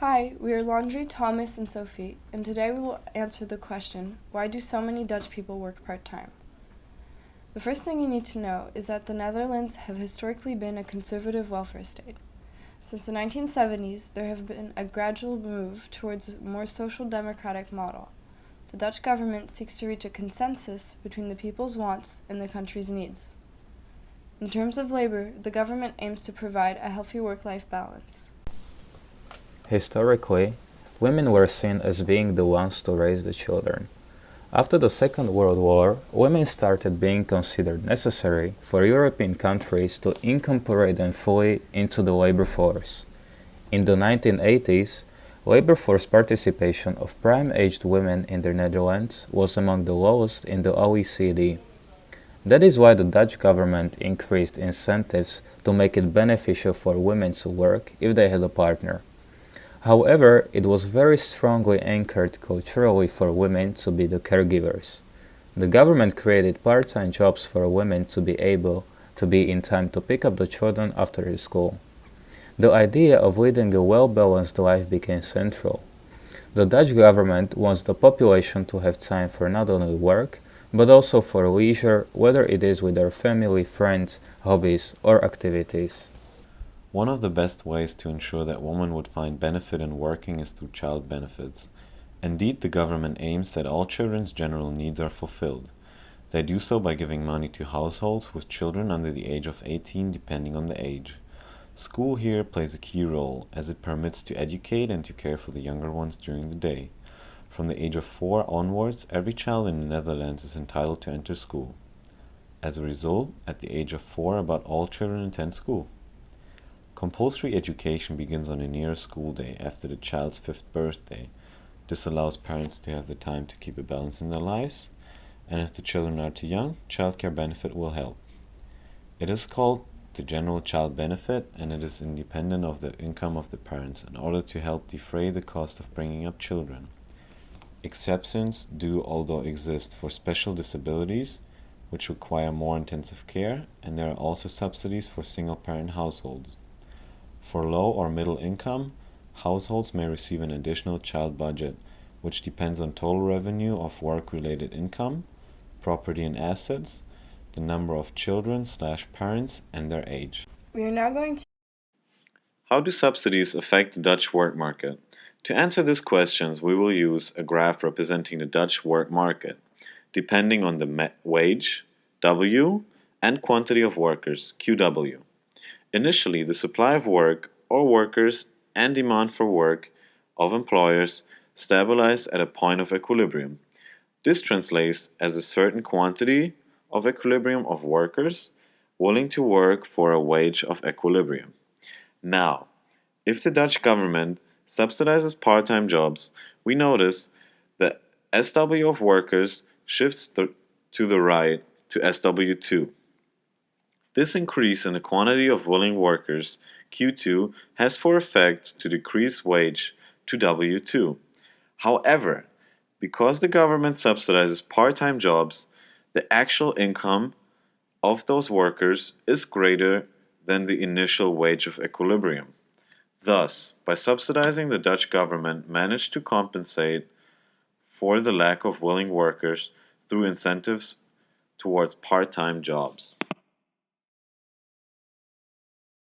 Hi, we are Laundry, Thomas, and Sophie, and today we will answer the question, why do so many Dutch people work part-time? The first thing you need to know is that the Netherlands have historically been a conservative welfare state. Since the 1970s, there have been a gradual move towards a more social democratic model. The Dutch government seeks to reach a consensus between the people's wants and the country's needs. In terms of labor, the government aims to provide a healthy work-life balance. Historically, women were seen as being the ones to raise the children. After the Second World War, women started being considered necessary for European countries to incorporate them fully into the labor force. In the 1980s, labor force participation of prime-aged women in the Netherlands was among the lowest in the OECD. That is why the Dutch government increased incentives to make it beneficial for women to work if they had a partner. However, it was very strongly anchored culturally for women to be the caregivers. The government created part-time jobs for women to be able to be in time to pick up the children after school. The idea of leading a well-balanced life became central. The Dutch government wants the population to have time for not only work, but also for leisure, whether it is with their family, friends, hobbies, or activities. One of the best ways to ensure that women would find benefit in working is through child benefits. Indeed, the government aims that all children's general needs are fulfilled. They do so by giving money to households with children under the age of 18, depending on the age. School here plays a key role, as it permits to educate and to care for the younger ones during the day. From the age of 4 onwards, every child in the Netherlands is entitled to enter school. As a result, at the age of 4, about all children attend school. Compulsory education begins on the nearest school day after the child's 5th birthday. This allows parents to have the time to keep a balance in their lives, and if the children are too young, childcare benefit will help. It is called the general child benefit, and it is independent of the income of the parents in order to help defray the cost of bringing up children. Exceptions do although exist for special disabilities, which require more intensive care, and there are also subsidies for single-parent households. For low or middle income, households may receive an additional child budget, which depends on total revenue of work-related income, property and assets, the number of children/parents, and their age. We are now going to How do subsidies affect the Dutch work market? To answer these questions, we will use a graph representing the Dutch work market, depending on the wage, W, and quantity of workers, QW. Initially, the supply of work or workers and demand for work of employers stabilized at a point of equilibrium. This translates as a certain quantity of equilibrium of workers willing to work for a wage of equilibrium. Now, if the Dutch government subsidizes part-time jobs, we notice that SW of workers shifts to the right to SW2. This increase in the quantity of willing workers, Q2, has for effect to decrease wage to W2. However, because the government subsidizes part-time jobs, the actual income of those workers is greater than the initial wage of equilibrium. Thus, by subsidizing, the Dutch government managed to compensate for the lack of willing workers through incentives towards part-time jobs.